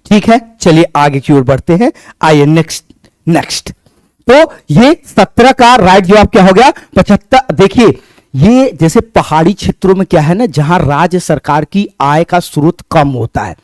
ठीक है। चलिए आगे की ओर बढ़ते हैं। आइए नेक्स्ट। तो ये 17 का राइट जवाब क्या हो गया? 75। देखिए ये जैसे पहाड़ी क्षेत्रों में क्या है ना, जहां राज्य सरकार की आय का स्रोत कम होता है।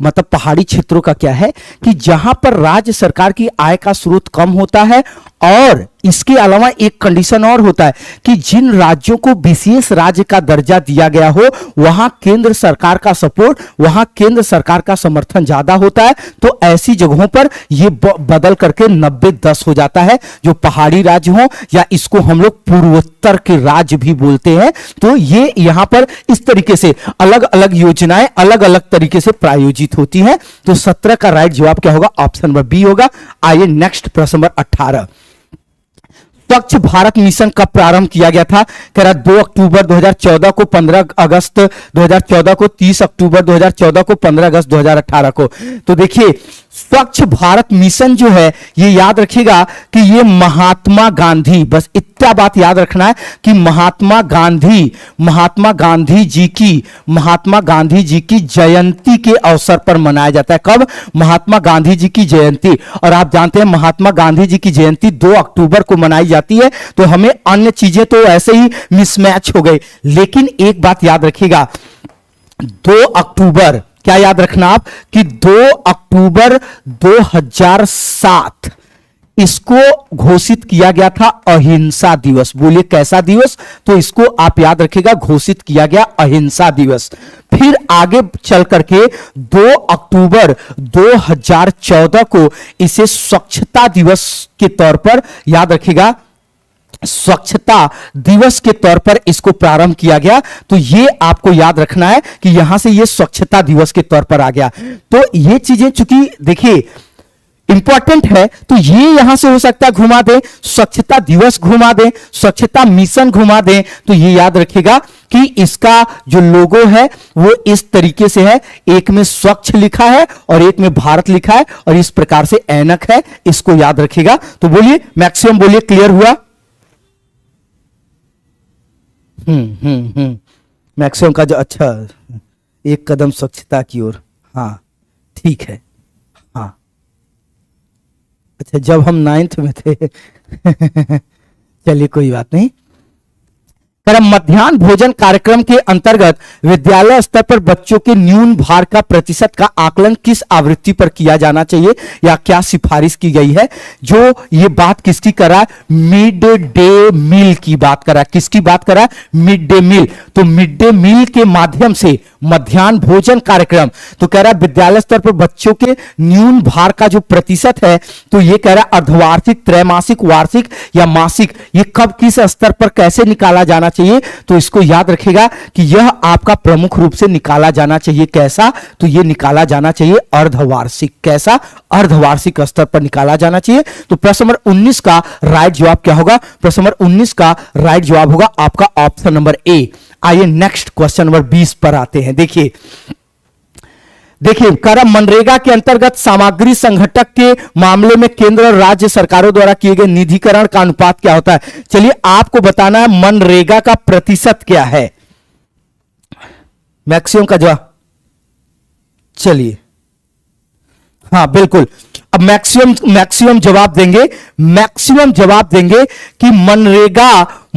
मतलब पहाड़ी क्षेत्रों का क्या है कि जहां पर राज्य सरकार की आय का स्रोत कम होता है, और इसके अलावा एक कंडीशन और होता है कि जिन राज्यों को विशेष राज्य का दर्जा दिया गया हो वहां केंद्र सरकार का सपोर्ट, वहां केंद्र सरकार का समर्थन ज्यादा होता है। तो ऐसी जगहों पर यह बदल करके 90-10 हो जाता है, जो पहाड़ी राज्य हो, या इसको हम लोग पूर्वोत्तर के राज्य भी बोलते हैं। तो ये यहां पर इस तरीके से अलग अलग योजनाएं अलग अलग तरीके से प्रायोजित होती हैं। तो 17 का राइट जवाब क्या होगा? ऑप्शन नंबर बी होगा। आइए नेक्स्ट प्रश्न नंबर 18। स्वच्छ भारत मिशन कब प्रारंभ किया गया था? कह रहा 2 अक्टूबर 2014 को, 15 अगस्त 2014 को, 30 अक्टूबर 2014 को, 15 अगस्त 2018 को। तो देखिए स्वच्छ भारत मिशन जो है ये याद रखिएगा कि ये महात्मा गांधी, बस इतना बात याद रखना है कि महात्मा गांधी जी की जयंती के अवसर पर मनाया जाता है। कब? महात्मा गांधी जी की जयंती। और आप जानते हैं महात्मा गांधी जी की जयंती 2 अक्टूबर को मनाई जाती है। तो हमें अन्य चीजें तो ऐसे ही मिसमैच हो गई, लेकिन एक बात याद रखिएगा, 2 अक्टूबर, क्या याद रखना आप कि 2 अक्टूबर 2007 इसको घोषित किया गया था अहिंसा दिवस। बोलिए कैसा दिवस? तो इसको आप याद रखिएगा, घोषित किया गया अहिंसा दिवस। फिर आगे चल करके 2 अक्टूबर 2014 को इसे स्वच्छता दिवस के तौर पर, याद रखिएगा, स्वच्छता दिवस के तौर पर इसको प्रारंभ किया गया। तो ये आपको याद रखना है कि यहां से ये स्वच्छता दिवस के तौर पर आ गया। तो ये चीजें चूंकि देखिए इंपॉर्टेंट है, तो ये यहां से हो सकता है घुमा दें, स्वच्छता दिवस घुमा दें, स्वच्छता मिशन घुमा दें। तो ये याद रखिएगा कि इसका जो लोगो है वो इस तरीके से है, एक में स्वच्छ लिखा है और एक में भारत लिखा है, और इस प्रकार से ऐनक है। इसको याद रखिएगा। तो बोलिए मैक्सिमम, बोलिए क्लियर हुआ? मैक्सिमम का जो, अच्छा, एक कदम स्वच्छता की ओर, हाँ ठीक है, हाँ अच्छा, जब हम 9th में थे चलिए कोई बात नहीं। कह रहा मध्याह्न भोजन कार्यक्रम के अंतर्गत विद्यालय स्तर पर बच्चों के न्यून भार का प्रतिशत का आकलन किस आवृत्ति पर किया जाना चाहिए या क्या सिफारिश की गई है। जो ये बात किसकी कर रहा है, मिड डे मील की बात कर रहा है। किसकी बात कर रहा है, मिड डे मील। तो मिड डे मील के माध्यम से मध्याह्न भोजन कार्यक्रम, तो कह रहा है विद्यालय स्तर पर बच्चों के न्यून भार का जो प्रतिशत है, तो ये कह रहा है अर्धवार्षिक, त्रैमासिक, वार्षिक या मासिक, ये कब किस स्तर पर कैसे निकाला जाना चाहिए। तो इसको याद रखेगा कि यह आपका प्रमुख रूप से निकाला जाना चाहिए कैसा, तो यह निकाला जाना चाहिए अर्धवार्षिक। कैसा, अर्धवार्षिक स्तर पर निकाला जाना चाहिए। तो प्रश्न नंबर 19 का राइट जवाब क्या होगा, प्रश्न नंबर 19 का राइट जवाब होगा आपका ऑप्शन नंबर ए। आइए नेक्स्ट क्वेश्चन नंबर 20 पर आते हैं। देखिए कर मनरेगा के अंतर्गत सामग्री संघटक के मामले में केंद्र और राज्य सरकारों द्वारा किए गए निधिकरण का अनुपात क्या होता है। चलिए आपको बताना है मनरेगा का प्रतिशत क्या है, मैक्सिमम का जवाब। चलिए हाँ बिल्कुल, अब मैक्सिमम जवाब देंगे, मैक्सिमम जवाब देंगे कि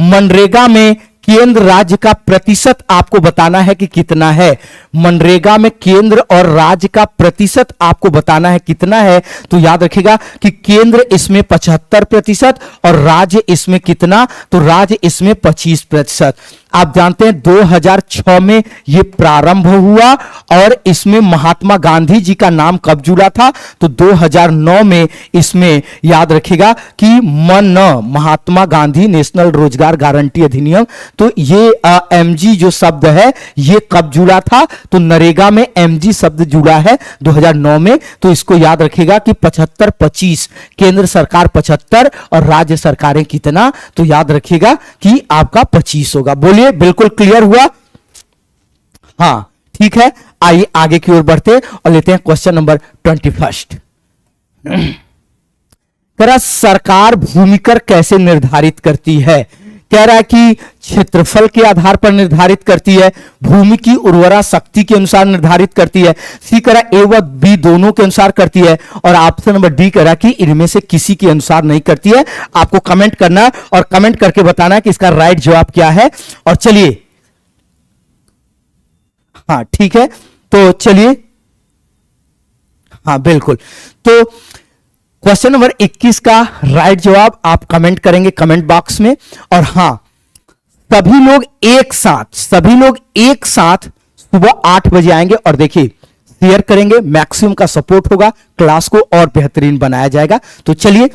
मनरेगा में केंद्र राज्य का प्रतिशत आपको बताना है कि कितना है। मनरेगा में केंद्र और राज्य का प्रतिशत आपको बताना है कितना है। तो याद रखिएगा कि केंद्र इसमें 75% और राज्य इसमें कितना, तो राज्य इसमें 25%। आप जानते हैं 2006 में यह प्रारंभ हुआ और इसमें महात्मा गांधी जी का नाम कब जुड़ा था, तो 2009 में इसमें याद रखिएगा कि महात्मा गांधी नेशनल रोजगार गारंटी अधिनियम, तो ये एमजी जो शब्द है ये कब जुड़ा था, तो नरेगा में एमजी शब्द जुड़ा है 2009 में। तो इसको याद रखिएगा कि 75-25, केंद्र सरकार 75 और राज्य सरकारें कितना, तो याद रखिएगा कि आपका 25 होगा। बोलिए बिल्कुल क्लियर हुआ, हाँ ठीक है। आइए आगे की ओर बढ़ते और लेते हैं क्वेश्चन नंबर 21। कह रहा सरकार भूमि कर कैसे निर्धारित करती है। कह रहा है कि क्षेत्रफल के आधार पर निर्धारित करती है, भूमि की उर्वरा शक्ति के अनुसार निर्धारित करती है, सी कह रहा ए व बी दोनों के अनुसार करती है, और ऑप्शन नंबर डी कह रहा कि इनमें से किसी के अनुसार नहीं करती है। आपको कमेंट करना और कमेंट करके बताना है कि इसका राइट जवाब क्या है। और चलिए हाँ ठीक है, तो चलिए हाँ बिल्कुल, तो क्वेश्चन नंबर 21 का राइट जवाब आप कमेंट करेंगे कमेंट बॉक्स में। और हां सभी लोग एक साथ सुबह 8 बजे आएंगे और देखिए शेयर करेंगे, मैक्सिमम का सपोर्ट होगा, क्लास को और बेहतरीन बनाया जाएगा। तो चलिए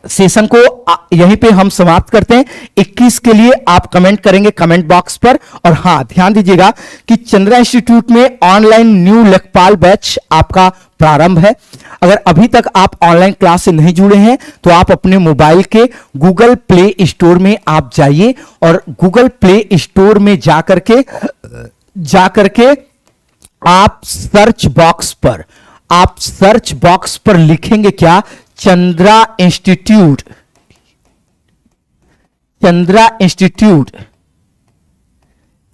सेशन को यहीं पे हम समाप्त करते हैं। 21 के लिए आप कमेंट करेंगे कमेंट बॉक्स पर। और हां ध्यान दीजिएगा कि चंद्रा इंस्टीट्यूट में ऑनलाइन न्यू लेखपाल बैच आपका प्रारंभ है। अगर अभी तक आप ऑनलाइन क्लास से नहीं जुड़े हैं तो आप अपने मोबाइल के गूगल प्ले स्टोर में आप जाइए और गूगल प्ले स्टोर में जाकर के आप सर्च बॉक्स पर लिखेंगे क्या, चंद्रा इंस्टीट्यूट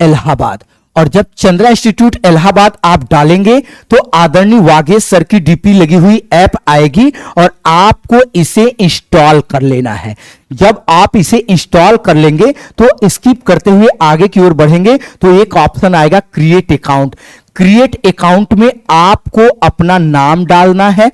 इलाहाबाद। और जब चंद्रा इंस्टीट्यूट इलाहाबाद आप डालेंगे तो आदरणीय वागेश सर की डीपी लगी हुई ऐप आएगी और आपको इसे इंस्टॉल कर लेना है। जब आप इसे इंस्टॉल कर लेंगे तो स्किप करते हुए आगे की ओर बढ़ेंगे तो एक ऑप्शन आएगा क्रिएट अकाउंट। क्रिएट अकाउंट में आपको अपना नाम डालना है,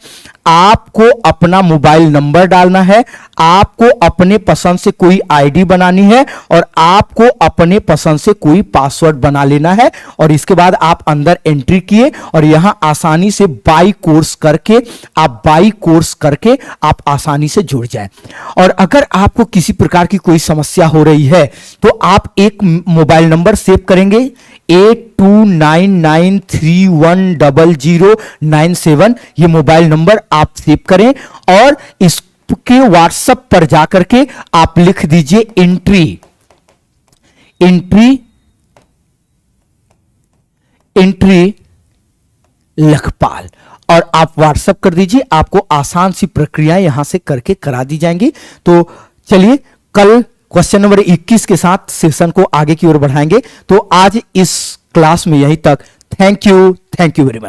आपको अपना मोबाइल नंबर डालना है, आपको अपने पसंद से कोई आईडी बनानी है और आपको अपने पसंद से कोई पासवर्ड बना लेना है। और इसके बाद आप अंदर एंट्री किए और यहां आसानी से बाई कोर्स करके आप आसानी से जुड़ जाए। और अगर आपको किसी प्रकार की कोई समस्या हो रही है तो आप एक मोबाइल नंबर सेव करेंगे 8299310097। ये मोबाइल नंबर आप सेव करें और इसके व्हाट्सएप पर जाकर के आप लिख दीजिए एंट्री लेखपाल और आप व्हाट्सएप कर दीजिए। आपको आसान सी प्रक्रिया यहां से करके करा दी जाएंगी। तो चलिए कल क्वेश्चन नंबर 21 के साथ सेशन को आगे की ओर बढ़ाएंगे। तो आज इस क्लास में यहीं तक। Thank you very much.